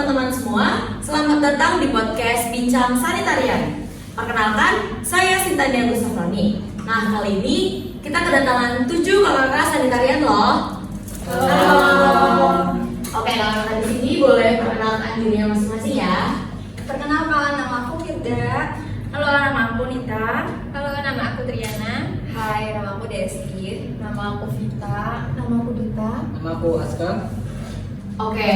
teman-teman semua, selamat datang di podcast Bincang Sanitarian. Perkenalkan, saya Sintania Gustafroni. Nah, kali ini kita kedatangan 7 kakak sanitarian loh. Halo. Oke, kakak di sini boleh perkenalkan dirinya masing-masing ya. Perkenalkan, nama aku Firda. Halo, nama aku Nita. Halo, nama aku Triana. Hai, nama aku Desti. Nama aku Vita. Nama aku Dita. Nama aku Aska. Oke,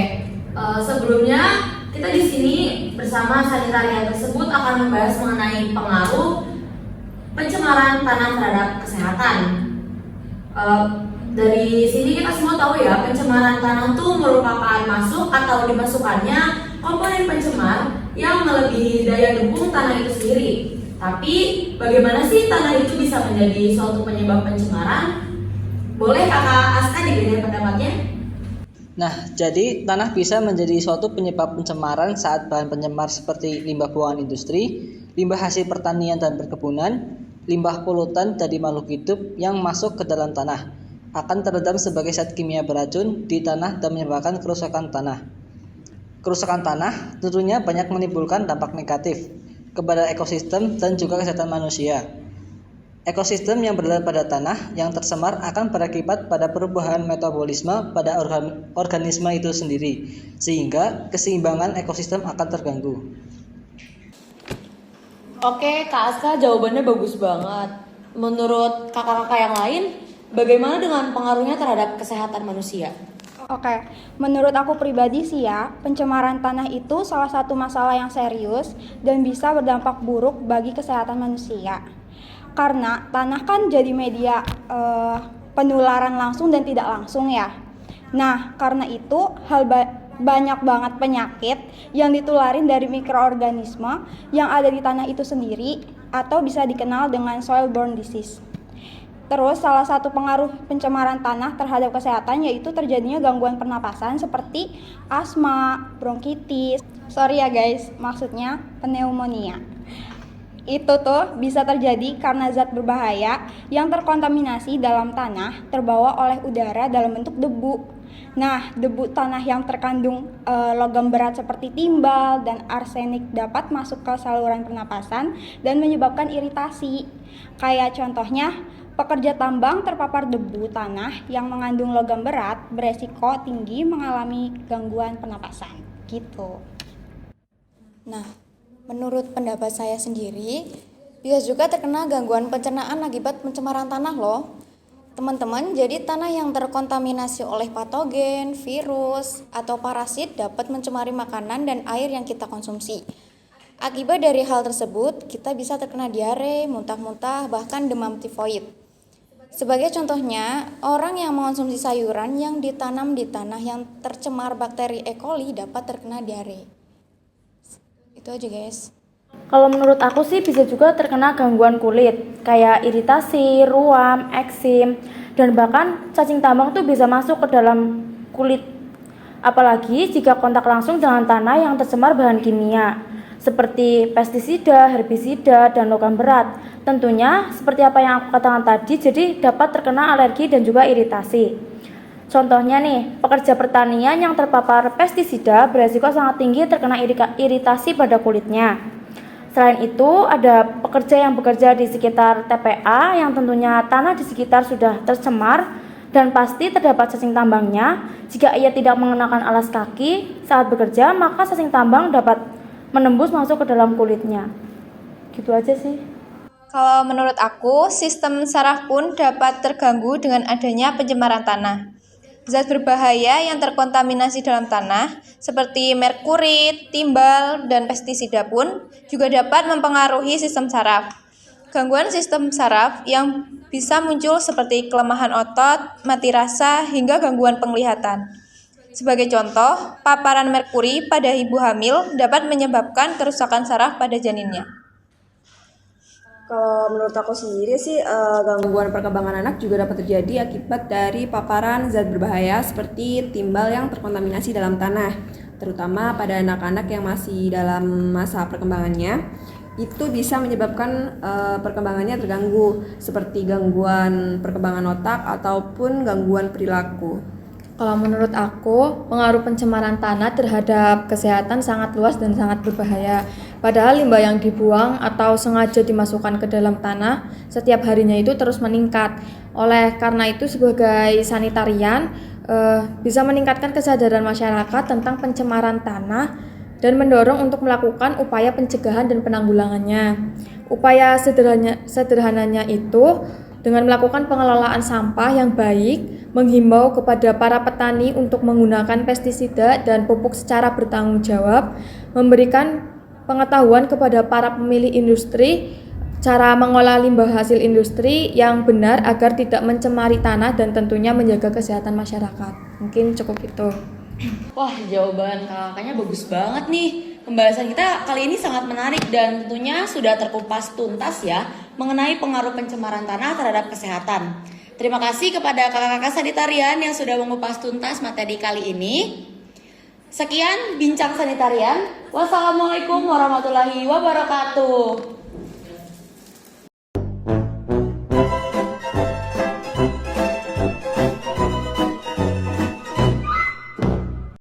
sebelumnya kita di sini bersama sanitarian tersebut akan membahas mengenai pengaruh pencemaran tanah terhadap kesehatan. Dari sini kita semua tahu ya, pencemaran tanah itu merupakan masuk atau dimasukkannya komponen pencemar yang melebihi daya dukung tanah itu sendiri. Tapi bagaimana sih tanah itu bisa menjadi suatu penyebab pencemaran? Boleh kakak Aska diberikan pendapatnya? Nah, jadi tanah bisa menjadi suatu penyebab pencemaran saat bahan pencemar seperti limbah buangan industri, limbah hasil pertanian dan perkebunan, limbah polutan dari makhluk hidup yang masuk ke dalam tanah akan terendam sebagai zat kimia beracun di tanah dan menyebabkan kerusakan tanah. Kerusakan tanah tentunya banyak menimbulkan dampak negatif kepada ekosistem dan juga kesehatan manusia. Ekosistem yang berada pada tanah yang tercemar akan berakibat pada perubahan metabolisme pada organisme itu sendiri, sehingga keseimbangan ekosistem akan terganggu. Oke, Kak Aska jawabannya bagus banget. Menurut kakak-kakak yang lain, bagaimana dengan pengaruhnya terhadap kesehatan manusia? Oke, menurut aku pribadi sih ya, pencemaran tanah itu salah satu masalah yang serius dan bisa berdampak buruk bagi kesehatan manusia. Karena tanah kan jadi media penularan langsung dan tidak langsung ya. Nah, karena itu banyak banget penyakit yang ditularin dari mikroorganisme yang ada di tanah itu sendiri atau bisa dikenal dengan soil-borne disease. Terus salah satu pengaruh pencemaran tanah terhadap kesehatan yaitu terjadinya gangguan pernapasan seperti asma, bronkitis, maksudnya pneumonia. Itu tuh bisa terjadi karena zat berbahaya yang terkontaminasi dalam tanah terbawa oleh udara dalam bentuk debu. Nah, debu tanah yang terkandung logam berat seperti timbal dan arsenik dapat masuk ke saluran pernapasan dan menyebabkan iritasi. Kayak contohnya, pekerja tambang terpapar debu tanah yang mengandung logam berat beresiko tinggi mengalami gangguan pernapasan. Gitu. Nah, menurut pendapat saya sendiri, bisa juga terkena gangguan pencernaan akibat pencemaran tanah loh. Teman-teman, jadi tanah yang terkontaminasi oleh patogen, virus, atau parasit dapat mencemari makanan dan air yang kita konsumsi. Akibat dari hal tersebut, kita bisa terkena diare, muntah-muntah, bahkan demam tifoid. Sebagai contohnya, orang yang mengonsumsi sayuran yang ditanam di tanah yang tercemar bakteri E. coli dapat terkena diare. Itu aja guys. Kalau menurut aku sih bisa juga terkena gangguan kulit, kayak iritasi, ruam, eksim, dan bahkan cacing tambang tuh bisa masuk ke dalam kulit. Apalagi jika kontak langsung dengan tanah yang tercemar bahan kimia, seperti pestisida, herbisida, dan logam berat. Tentunya seperti apa yang aku katakan tadi, jadi dapat terkena alergi dan juga iritasi. Contohnya nih, pekerja pertanian yang terpapar pestisida beresiko sangat tinggi terkena iritasi pada kulitnya. Selain itu, ada pekerja yang bekerja di sekitar TPA yang tentunya tanah di sekitar sudah tercemar dan pasti terdapat cacing tambangnya. Jika ia tidak mengenakan alas kaki saat bekerja, maka cacing tambang dapat menembus masuk ke dalam kulitnya. Gitu aja sih. Kalau menurut aku, sistem saraf pun dapat terganggu dengan adanya pencemaran tanah. Zat berbahaya yang terkontaminasi dalam tanah seperti merkuri, timbal, dan pestisida pun juga dapat mempengaruhi sistem saraf. Gangguan sistem saraf yang bisa muncul seperti kelemahan otot, mati rasa, hingga gangguan penglihatan. Sebagai contoh, paparan merkuri pada ibu hamil dapat menyebabkan kerusakan saraf pada janinnya. Kalau menurut aku sendiri sih gangguan perkembangan anak juga dapat terjadi akibat dari paparan zat berbahaya seperti timbal yang terkontaminasi dalam tanah, terutama pada anak-anak yang masih dalam masa perkembangannya. Itu bisa menyebabkan perkembangannya terganggu seperti gangguan perkembangan otak ataupun gangguan perilaku. Kalau menurut aku, pengaruh pencemaran tanah terhadap kesehatan sangat luas dan sangat berbahaya. Padahal limbah yang dibuang atau sengaja dimasukkan ke dalam tanah setiap harinya itu terus meningkat. Oleh karena itu, sebagai sanitarian bisa meningkatkan kesadaran masyarakat tentang pencemaran tanah dan mendorong untuk melakukan upaya pencegahan dan penanggulangannya. Upaya sederhananya itu dengan melakukan pengelolaan sampah yang baik, menghimbau kepada para petani untuk menggunakan pestisida dan pupuk secara bertanggung jawab, memberikan pengetahuan kepada para pemilik industri cara mengolah limbah hasil industri yang benar agar tidak mencemari tanah dan tentunya menjaga kesehatan masyarakat. Mungkin cukup itu. Wah, jawaban kakaknya bagus banget nih. Pembahasan kita kali ini sangat menarik dan tentunya sudah terkupas tuntas ya mengenai pengaruh pencemaran tanah terhadap kesehatan. Terima kasih kepada kakak-kakak sanitarian yang sudah mengupas tuntas materi kali ini. Sekian bincang sanitarian. Wassalamualaikum warahmatullahi wabarakatuh.